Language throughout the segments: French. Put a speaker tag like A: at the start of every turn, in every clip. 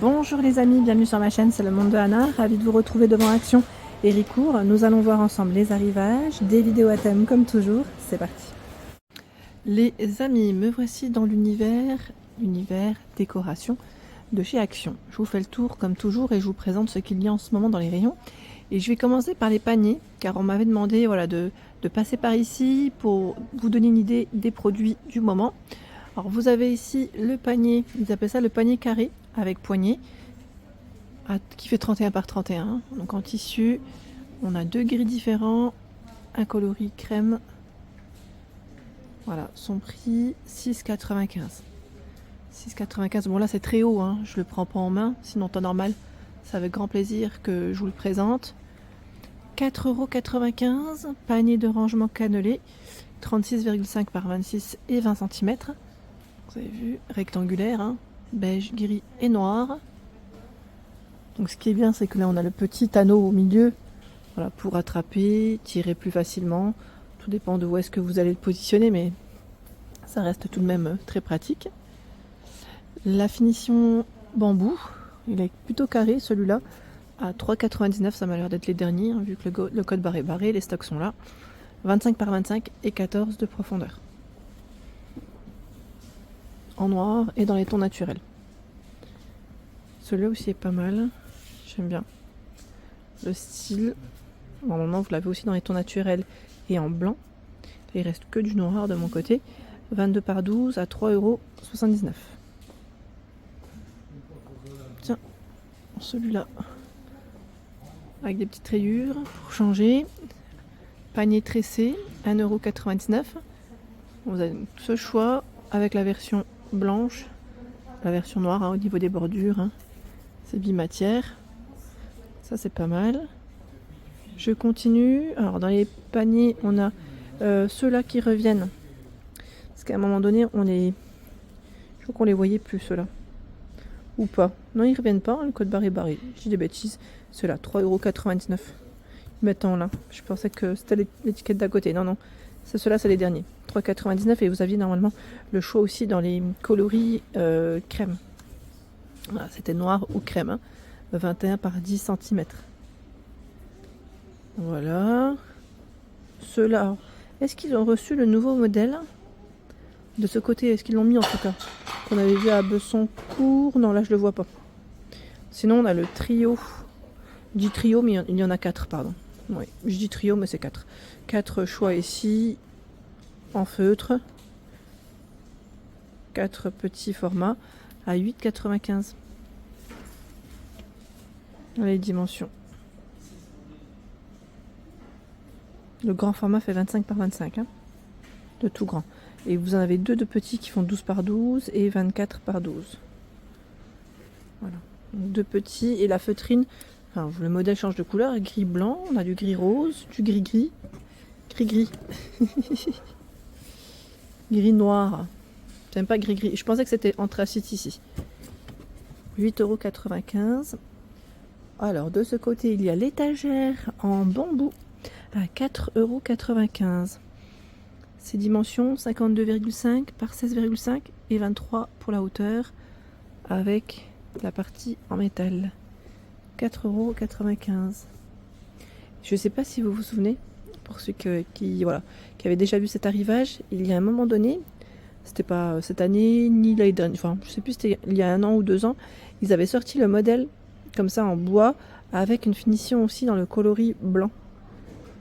A: Bonjour les amis, bienvenue sur ma chaîne, c'est le monde de Anna, ravi de vous retrouver devant Action Héricourt. Nous allons voir ensemble les arrivages, des vidéos à thème comme toujours, c'est parti. Les amis, me voici dans l'univers décoration de chez Action. Je vous fais le tour comme toujours et je vous présente ce qu'il y a en ce moment dans les rayons. Et je vais commencer par les paniers, car on m'avait demandé de passer par ici pour vous donner une idée des produits du moment. Alors vous avez ici le panier, ils appellent ça le panier carré avec poignée, qui fait 31 par 31. Donc en tissu, on a deux gris différents, un coloris crème. Voilà, son prix 6,95. 6,95. Bon là c'est très haut, hein. Je le prends pas en main, sinon en temps normal, c'est avec grand plaisir que je vous le présente. 4,95 €, panier de rangement cannelé, 36,5 par 26 et 20 cm. Vous avez vu, rectangulaire, hein, beige, gris et noir. Donc ce qui est bien, c'est que là on a le petit anneau au milieu, voilà, pour attraper, tirer plus facilement. Tout dépend de où est-ce que vous allez le positionner, mais ça reste tout de même très pratique. La finition bambou, il est plutôt carré celui-là, à 3,99 €, ça m'a l'air d'être les derniers, hein, vu que le code barre est barré, les stocks sont là. 25 par 25 et 14 de profondeur. En noir et dans les tons naturels. Celui-là aussi est pas mal, j'aime bien. Le style, normalement vous l'avez aussi dans les tons naturels et en blanc. Il reste que du noir de mon côté. 22 par 12 à 3,79 €. Tiens, celui-là, avec des petites rayures pour changer. Panier tressé, 1,99 €. Vous avez ce choix avec la version blanche, la version noire, hein, au niveau des bordures, hein. C'est bimatière, ça c'est pas mal. Je continue. Alors dans les paniers on a ceux-là qui reviennent, parce qu'à un moment donné je crois qu'on les voyait plus, ceux-là, ou pas. Non, ils reviennent pas, hein, le code barre est barré, je dis des bêtises. Ceux-là, 3,99 €. Ils mettent en là, je pensais que c'était l'étiquette d'à côté. Non, c'est ceux-là, c'est les derniers, 3,99 € et vous aviez normalement le choix aussi dans les coloris crème. Voilà, c'était noir ou crème, hein. 21 par 10 cm. Voilà. Ceux-là, est-ce qu'ils ont reçu le nouveau modèle de ce côté? Est-ce qu'ils l'ont mis en tout cas? Qu'on avait vu à Bessancourt. Non, là je le vois pas. Sinon on a le trio. Je dis trio, mais il y en a 4, pardon. Oui, je dis trio, mais c'est 4. 4 choix ici, en feutre. 4 petits formats à 8,95 €. Les dimensions. Le grand format fait 25 par 25, hein, de tout grand. Et vous en avez deux de petits qui font 12 par 12 et 24 par 12. Voilà. Donc deux petits et la feutrine, enfin, le modèle change de couleur, gris blanc, on a du gris rose, du gris gris, gris gris, gris noir. J'aime pas gris gris, je pensais que c'était anthracite ici. 8,95 €. Alors de ce côté il y a l'étagère en bambou à 4,95 €. Ces dimensions 52,5 par 16,5 et 23 pour la hauteur, avec la partie en métal. 4,95 €. Je ne sais pas si vous vous souvenez, pour ceux qui avaient déjà vu cet arrivage, il y a un moment donné, c'était pas cette année ni l'année dernière, enfin je sais plus, c'était il y a 1 an ou 2 ans, ils avaient sorti le modèle comme ça en bois avec une finition aussi dans le coloris blanc.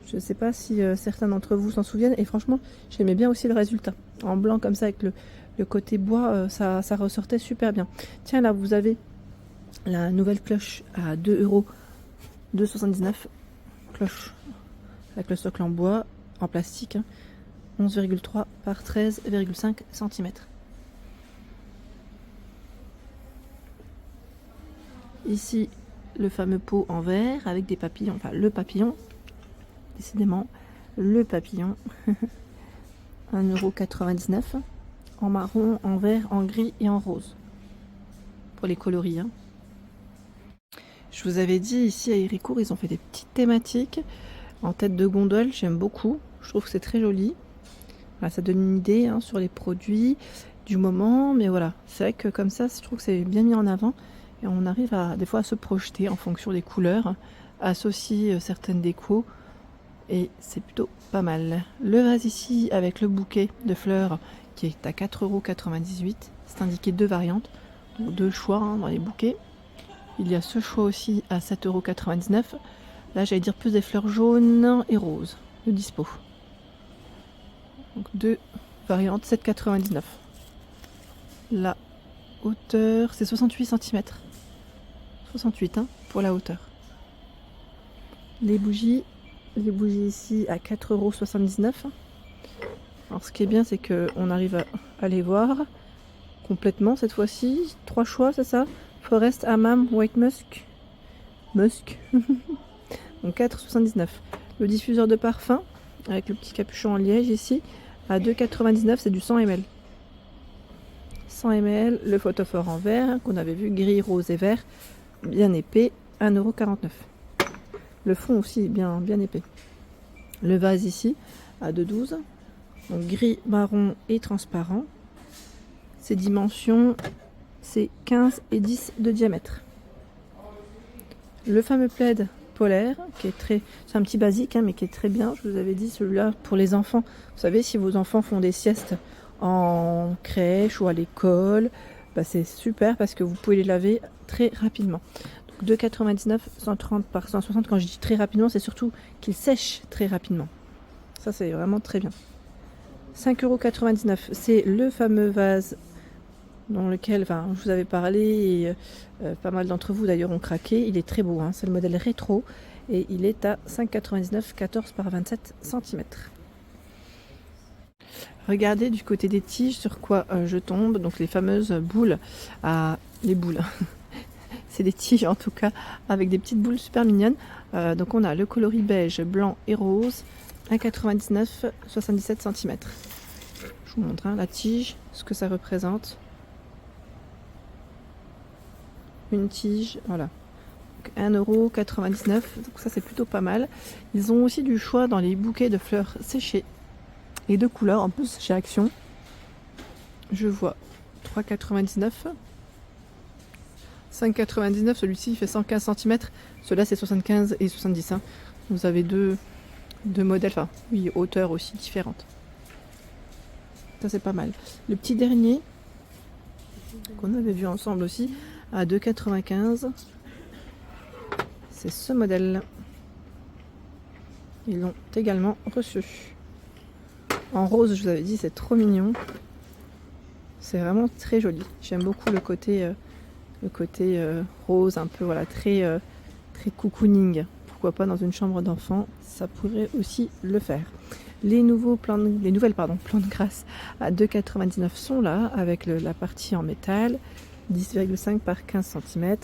A: Je ne sais pas si certains d'entre vous s'en souviennent, et franchement j'aimais bien aussi le résultat en blanc comme ça, avec le côté bois, ça ressortait super bien. Tiens, là vous avez la nouvelle cloche à 2,79 €. Cloche avec le socle en bois, en plastique, hein. 11,3 par 13,5 cm. Ici le fameux pot en verre avec des papillons, enfin le papillon, décidément le papillon. 1,99 €, en marron, en vert, en gris et en rose, pour les coloris, hein. Je vous avais dit, ici à Héricourt ils ont fait des petites thématiques en tête de gondole, j'aime beaucoup, je trouve que c'est très joli. Voilà, ça donne une idée, hein, sur les produits du moment, mais voilà, c'est vrai que comme ça je trouve que c'est bien mis en avant Et on arrive des fois à se projeter en fonction des couleurs, à associer certaines décos. Et c'est plutôt pas mal. Le vase ici avec le bouquet de fleurs qui est à 4,98 €. C'est indiqué 2 variantes, donc 2 choix dans les bouquets. Il y a ce choix aussi à 7,99 €. Là j'allais dire plus des fleurs jaunes et roses de dispo. Donc 2 variantes, 7,99 €. La hauteur c'est 68 cm. 68 pour la hauteur. Les bougies ici à 4,79 €. Alors ce qui est bien c'est qu'on arrive à les voir complètement cette fois-ci. 3 choix, c'est ça? Forest, Hammam, White Musk. Donc 4,79 €. Le diffuseur de parfum avec le petit capuchon en liège ici à 2,99 €, c'est du 100 ml. 100 ml, le photophore en verre qu'on avait vu, gris, rose et vert, bien épais, 1,49 €. Le fond aussi bien épais. Le vase ici à 2,12 €, donc gris, marron et transparent. Ses dimensions, c'est 15 et 10 de diamètre. Le fameux plaid polaire, qui est c'est un petit basique, mais qui est très bien. Je vous avais dit, celui-là pour les enfants. Vous savez, si vos enfants font des siestes en crèche ou à l'école, c'est super parce que vous pouvez les laver très rapidement. Donc 2,99 €, 130 par 160. Quand je dis très rapidement, c'est surtout qu'ils sèchent très rapidement. Ça, c'est vraiment très bien. 5,99 €, c'est le fameux vase dans lequel je vous avais parlé et pas mal d'entre vous d'ailleurs ont craqué. Il est très beau, c'est le modèle rétro et il est à 5,99 €, 14 par 27 cm. Regardez du côté des tiges sur quoi je tombe, donc les fameuses boules les boules. C'est des tiges en tout cas avec des petites boules super mignonnes. Donc on a le coloris beige, blanc et rose, 1,99 €, 77 cm. Je vous montre la tige, ce que ça représente. Une tige, voilà. 1,99 €, donc ça c'est plutôt pas mal. Ils ont aussi du choix dans les bouquets de fleurs séchées et de couleurs en plus chez Action. Je vois 3,99 €, 5,99 €, celui-ci il fait 115 cm, ceux-là c'est 75 et 70. Vous avez deux modèles, hauteurs aussi différentes. Ça c'est pas mal. Le petit dernier qu'on avait vu ensemble aussi à 2,95 €, c'est ce modèle. Ils l'ont également reçu en rose. Je vous avais dit, c'est trop mignon, c'est vraiment très joli. J'aime beaucoup le côté rose, un peu très cocooning. Pourquoi pas dans une chambre d'enfant, ça pourrait aussi le faire. Les nouvelles plantes grasses à 2,99 € sont là avec la partie en métal, 10,5 par 15 cm.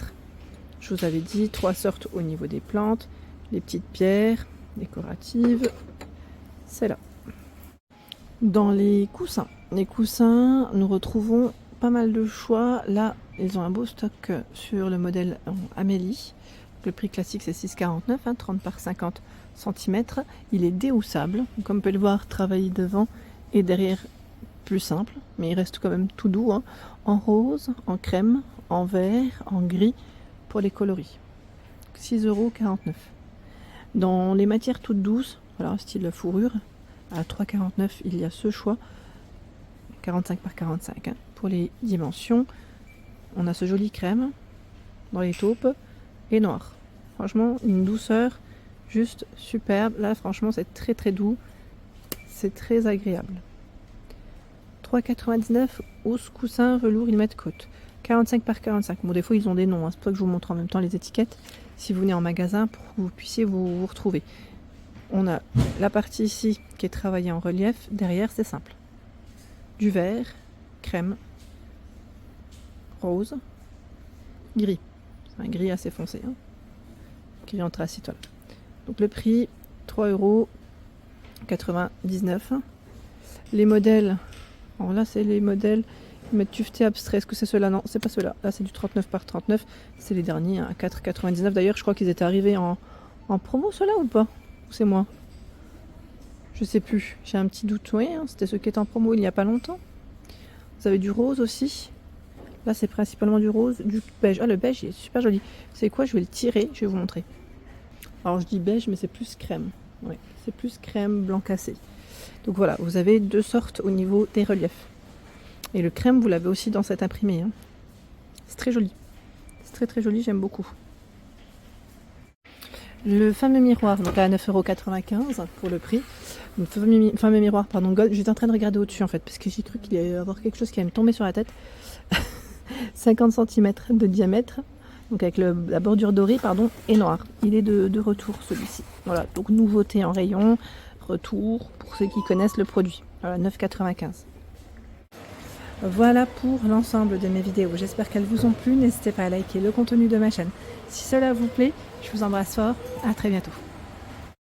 A: Je vous avais dit 3 sortes au niveau des plantes, les petites pierres décoratives, c'est là. Dans les coussins, nous retrouvons pas mal de choix. Là, ils ont un beau stock sur le modèle Amélie. Le prix classique c'est 6,49 €, 30 par 50 cm. Il est déhoussable, comme vous pouvez le voir, travaillé devant et derrière plus simple, mais il reste quand même tout doux, en rose, en crème, en vert, en gris pour les coloris. 6,49 €. Dans les matières toutes douces, style fourrure, à 3,49 €, il y a ce choix, 45 par 45 pour les dimensions. On a ce joli crème dans les taupes et noir. Franchement, une douceur juste superbe. Là, franchement, c'est très très doux. C'est très agréable. 3,99 € hausse coussin velours Ilmet Côte. 45 par 45. Bon, des fois, ils ont des noms. C'est pour ça que je vous montre en même temps les étiquettes. Si vous venez en magasin, pour que vous puissiez vous retrouver. On a la partie ici qui est travaillée en relief. Derrière, c'est simple. Du vert, crème, rose, gris. C'est un gris assez foncé. Gris anthracite. Voilà. Donc le prix, 3,99 €. Les modèles, alors là c'est les modèles, ils mettent tuveté abstrait. Est-ce que c'est ceux-là? Non, c'est pas ceux-là. Là c'est du 39 par 39. C'est les derniers à 4,99 €. D'ailleurs, je crois qu'ils étaient arrivés en promo, ceux-là, ou pas? Ou c'est moi? Je sais plus. J'ai un petit doute. Oui, c'était ceux qui étaient en promo il n'y a pas longtemps. Vous avez du rose aussi. Là, c'est principalement du rose, du beige. Ah, le beige, il est super joli. C'est quoi? Je vais le tirer, je vais vous montrer. Alors, je dis beige, mais c'est plus crème. Oui, c'est plus crème blanc cassé. Donc voilà, vous avez deux sortes au niveau des reliefs. Et le crème, vous l'avez aussi dans cet imprimé. Hein. C'est très joli. C'est très très joli, j'aime beaucoup. Le fameux miroir, donc à 9,95 € pour le prix. Le fameux miroir, pardon, gold. J'étais en train de regarder au-dessus en fait, parce que j'ai cru qu'il allait y avoir quelque chose qui allait me tomber sur la tête. 50 cm de diamètre, donc avec la bordure dorée, pardon, et noir. Il est de retour celui-ci. Voilà, donc nouveauté en rayon, retour pour ceux qui connaissent le produit. Voilà, 9,95 €. Voilà pour l'ensemble de mes vidéos. J'espère qu'elles vous ont plu. N'hésitez pas à liker le contenu de ma chaîne. Si cela vous plaît, je vous embrasse fort. À très bientôt.